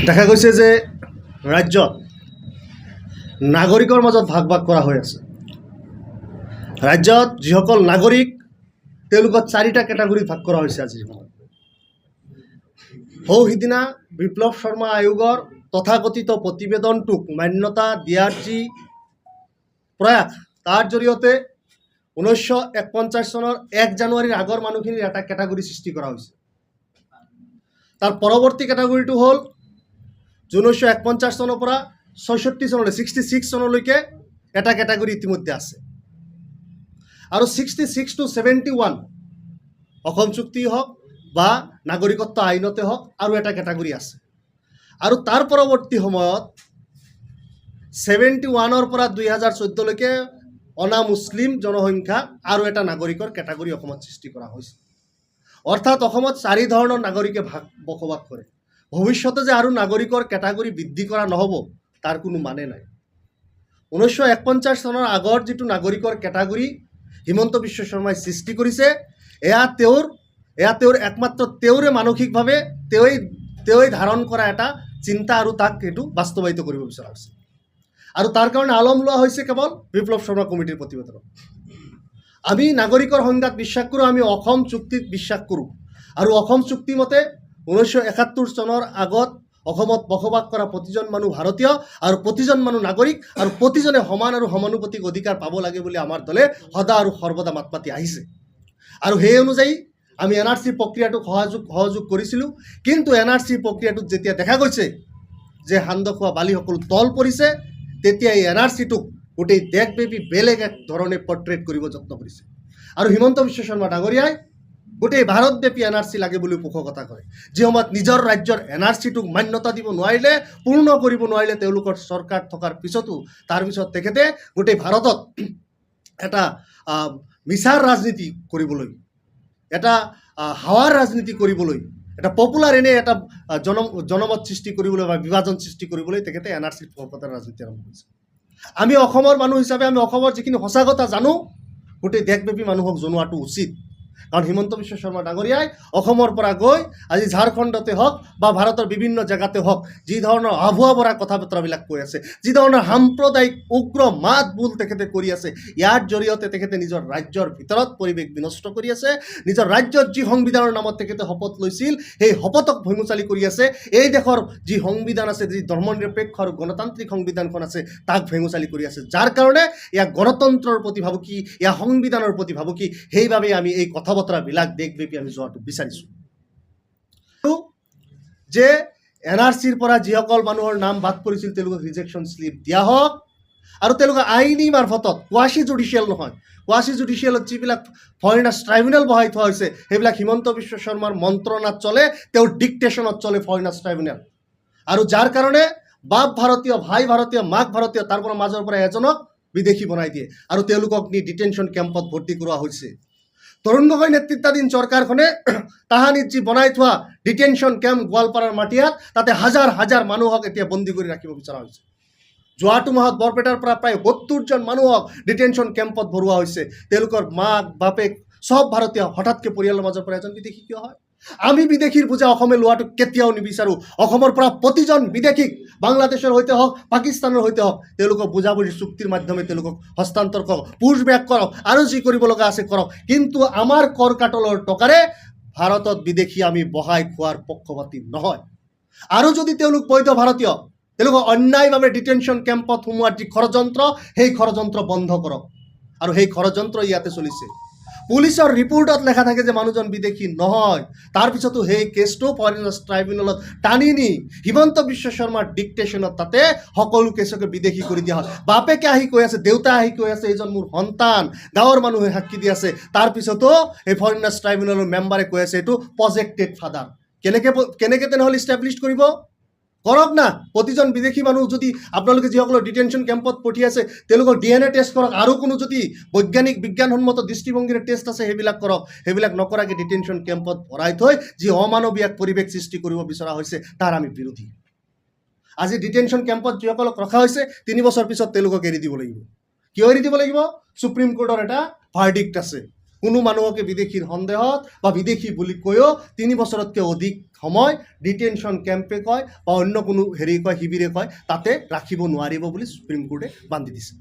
দেখা গৈছে যে ৰাজ্যত নাগৰিকৰ মাজত ভাগ ভাগ কৰা হৈ আছে। ৰাজ্যত যিসকল নাগৰিক তেওঁলোকক চাৰিটা কেটাগৰীত ভাগ কৰা হৈছে। আজি সিদিনা বিপ্লৱ শৰ্মা আয়োগৰ তথাকথিত প্ৰতিবেদনটোক মান্যতা দিয়াৰ যি প্ৰয়াস, তাৰ জৰিয়তে 1949 চনৰ 1 জানুৱাৰীৰ আগৰ মানুহখিনিৰ এটা কেটাগৰী সৃষ্টি কৰা হৈছে। তাৰ পৰৱৰ্তী কেটাগৰীটো হ'ল 1949 চনৰ পৰা 66 চনলৈ 66 চনলৈকে এটা কেটাগৰী ইতিমধ্যে আছে। আৰু 66 to 71 অসম চুক্তি হওক বা নাগৰিকত্ব আইনতে হওক আৰু এটা কেটাগৰী আছে। আৰু তাৰ পৰৱৰ্তী সময়ত 71ৰ পৰা 2014লৈকে অনা মুছলিম জনসংখ্যা আৰু এটা নাগৰিকৰ কেটাগৰী অসমত সৃষ্টি কৰা হৈছে। অৰ্থাৎ অসমত 4 ধৰণৰ নাগৰিকে বসবাস কৰে। ভৱিষ্যতে যে আৰু নাগৰিকৰ কেটাগৰী বৃদ্ধি কৰা নহ'ব তাৰ কোনো মানে নাই। 1949 চনৰ আগৰ যিটো নাগৰিকৰ কেটাগৰী হিমন্ত বিশ্ব শৰ্মাই সৃষ্টি কৰিছে, এয়া তেওঁৰ একমাত্ৰ তেওঁৰে মানসিকভাৱে তেওঁই ধাৰণ কৰা এটা চিন্তা আৰু তাক এইটো বাস্তৱায়িত কৰিব বিচৰা হৈছে। আৰু তাৰ কাৰণে আলম লোৱা হৈছে কেৱল বিপ্লৱ শৰ্মা কমিটিৰ প্ৰতিবেদনত। আমি নাগৰিকৰ সংজ্ঞাত বিশ্বাস কৰোঁ, আমি অসম চুক্তিত বিশ্বাস কৰোঁ। আৰু অসম চুক্তি মতে 1971 চনৰ আগত অসমত বসবাস কৰা প্ৰতিজন মানুহ ভাৰতীয় আৰু প্ৰতিজন মানুহ নাগৰিক আৰু প্ৰতিজনে সমান আৰু সমানুপাতিক অধিকাৰ পাব লাগে বুলি আমাৰ দলে সদা আৰু সৰ্বদা মাত মাতি আহিছে। আৰু সেই অনুযায়ী আমি NRC প্ৰক্ৰিয়াটোক সহযোগ কৰিছিলোঁ। কিন্তু NRC প্ৰক্ৰিয়াটোত যেতিয়া দেখা গৈছে যে সান্দহ খোৱা বালি সকলো তল পৰিছে, তেতিয়া এই NRCটোক গোটেই দেশব্যাপী বেলেগ এক ধৰণে পৰ্ট্ৰেট কৰিব যত্ন কৰিছে। আৰু হিমন্ত বিশ্ব শৰ্মা ডাঙৰীয়াই গোটেই ভাৰতব্যাপী NRC লাগে বুলি পোষকতা কৰে। যি সময়ত নিজৰ ৰাজ্যৰ NRCটোক মান্যতা দিব নোৱাৰিলে, পূৰ্ণ কৰিব নোৱাৰিলে তেওঁলোকৰ চৰকাৰ থকাৰ পিছতো, তাৰপিছত তেখেতে গোটেই ভাৰতত এটা মিছাৰ ৰাজনীতি কৰিবলৈ, এটা হাৱাৰ ৰাজনীতি কৰিবলৈ, এটা পপুলাৰ এনে এটা জনমত সৃষ্টি কৰিবলৈ বা বিভাজন সৃষ্টি কৰিবলৈ তেখেতে NRCৰ পোষকতাৰ ৰাজনীতি আৰম্ভ কৰিছে। আমি অসমৰ মানুহ হিচাপে আমি অসমৰ যিখিনি সঁচা কথা জানো গোটেই দেশব্যাপী মানুহক জনোৱাটো উচিত। কাৰণ হিমন্ত বিশ্ব শৰ্মা ডাঙৰীয়াই অসমৰ পৰা গৈ আজি ঝাৰখণ্ডতে হওক বা ভাৰতৰ বিভিন্ন জেগাতে হওক যি ধৰণৰ আভুৱা ভৰা কথা বতৰাবিলাক কৈ আছে, যি ধৰণৰ সাম্প্ৰদায়িক উগ্ৰ মাত বোল তেখেতে কৰি আছে, ইয়াৰ জৰিয়তে তেখেতে নিজৰ ৰাজ্যৰ ভিতৰত পৰিৱেশ বিনষ্ট কৰি আছে। নিজৰ ৰাজ্যত যি সংবিধানৰ নামত তেখেতে শপত লৈছিল সেই শপতক ভেঙুচালি কৰি আছে। এই দেশৰ যি সংবিধান আছে, যি ধৰ্মনিৰপেক্ষ আৰু গণতান্ত্ৰিক সংবিধানখন আছে, তাক ভেঙুচালি কৰি আছে। যাৰ কাৰণে ইয়াক গণতন্ত্ৰৰ প্ৰতি ভাবুকি, ইয়াৰ সংবিধানৰ প্ৰতি ভাবুকি। সেইবাবেই আমি এই কথা বতৰাবিলাক দেশব্যাপী আমি যোৱাটো বিচাৰিছোঁ। যে NRCৰ পৰা যিসকল মানুহৰ নাম বাদ পৰিছিল তেওঁলোকক ৰিজেকশ্যন শ্লিপ দিয়া হওক আৰু তেওঁলোকে আইনী মাৰফতত, কোৱাচি জুডিচিয়েল নহয়, কোৱাচি জুডিচিয়েলত যিবিলাক ফৰেইনাৰ্ছ ট্ৰাইব্যুনেল বহাই থোৱা হৈছে সেইবিলাক হিমন্ত বিশ্ব শৰ্মাৰ মন্ত্ৰণাত চলে, তেওঁৰ ডিক্টেশ্যনত চলে ফৰেইনাৰ্ছ ট্ৰাইব্যুনেল। আৰু যাৰ কাৰণে বাপ ভাৰতীয়, ভাই ভাৰতীয়, মাক ভাৰতীয়, তাৰ পৰা মাজৰ পৰা এজনক বিদেশী বনাই দিয়ে আৰু তেওঁলোকক নি ডিটেনশ্যন কেম্পত ভৰ্তি কৰোৱা হৈছে। তৰুণ গগৈ নেতৃত্বাধীন চৰকাৰখনে তাহানিত যি বনাই থোৱা ডিটেনশ্যন কেম্প গোৱালপাৰাৰ মাটিয়াত, তাতে হাজাৰ হাজাৰ মানুহক এতিয়া বন্দী কৰি ৰাখিব বিচৰা হৈছে। যোৱাটো মাহত বৰপেটাৰ পৰা প্ৰায় 72জন মানুহক ডিটেনশ্যন কেম্পত ভৰোৱা হৈছে। তেওঁলোকৰ মাক বাপেক সব ভাৰতীয়, হঠাৎকৈ পৰিয়ালৰ মাজৰ পৰা এজন বিদেশী কিয় হয়? আমি বিদেশীৰ বোজা অসমে লোৱাটো কেতিয়াও নিবিচাৰোঁ। অসমৰ পৰা প্ৰতিজন বিদেশীক বাংলাদেশৰ সৈতে হওক, পাকিস্তানৰ সৈতে হওক, তেওঁলোকক বুজাবুজি চুক্তিৰ মাধ্যমে তেওঁলোকক হস্তান্তৰ কৰক, পুছবেক কৰক, আৰু যি কৰিব লগা আছে কৰক। কিন্তু আমাৰ কৰ কাটলৰ টকাৰে ভাৰতত বিদেশী আমি বহাই খোৱাৰ পক্ষপাতী নহয়। আৰু যদি তেওঁলোক বৈধ ভাৰতীয়, তেওঁলোকক অন্যায়ভাৱে ডিটেনশ্যন কেম্পত সোমোৱাৰ যি ষড়যন্ত্ৰ, সেই ষড়যন্ত্ৰ বন্ধ কৰক। আৰু সেই ষড়যন্ত্ৰ ইয়াতে চলিছে। পুলিচৰ ৰিপৰ্টত লেখা থাকে যে মানুহজন বিদেশী নহয়, তাৰপিছতো সেই কেছটো ফৰেইনাৰ্ছ ট্ৰাইব্যুনেলত টানি নি হিমন্ত বিশ্ব শৰ্মাৰ ডিক্টেশ্যনত তাতে সকলো কেছকে বিদেশী কৰি দিয়া হয়। বাপেকে আহি কৈ আছে, দেউতাই আহি কৈ আছে এইজন মোৰ সন্তান, গাঁৱৰ মানুহে সাক্ষী দি আছে। তাৰপিছতো এই ফৰেইনাৰ্ছ ট্ৰাইব্যুনেলৰ মেম্বাৰে কৈ আছে এইটো প্ৰজেক্টেড ফাদাৰ। কেনেকৈ তেনেহ'লে ইষ্টাব্লিছ কৰিব? কৰক না। প্ৰতিজন বিদেশী মানুহ যদি আপোনালোকে যিসকলৰ ডিটেনশ্যন কেম্পত পঠিয়াইছে তেওঁলোকক DNA টেষ্ট কৰক, আৰু কোনো যদি বৈজ্ঞানিক বিজ্ঞানসন্মত দৃষ্টিভংগীৰে টেষ্ট আছে সেইবিলাক কৰক। সেইবিলাক নকৰাকৈ ডিটেনশ্যন কেম্পত ভৰাই থৈ যি অমানৱীয় পৰিৱেশ সৃষ্টি কৰিব বিচৰা হৈছে তাৰ আমি বিৰোধী। আজি ডিটেনশ্যন কেম্পত যিসকলক ৰখা হৈছে 3 বছৰ পিছত তেওঁলোকক এৰি দিব লাগিব। কিয় এৰি দিব লাগিব? সুপ্ৰিম কোৰ্টৰ এটা ভাৰ্ডিক্ট আছে। কোনো মানুহকে বিদেশীৰ সন্দেহত বা বিদেশী বুলি কৈও 3 বছৰতকৈ অধিক সময় ডিটেনশ্যন কেম্পে কয় বা অন্য কোনো হেৰি কয় শিবিৰে কয় তাতে ৰাখিব নোৱাৰিব বুলি সুপ্ৰিম কোৰ্টে বান্ধি দিছে।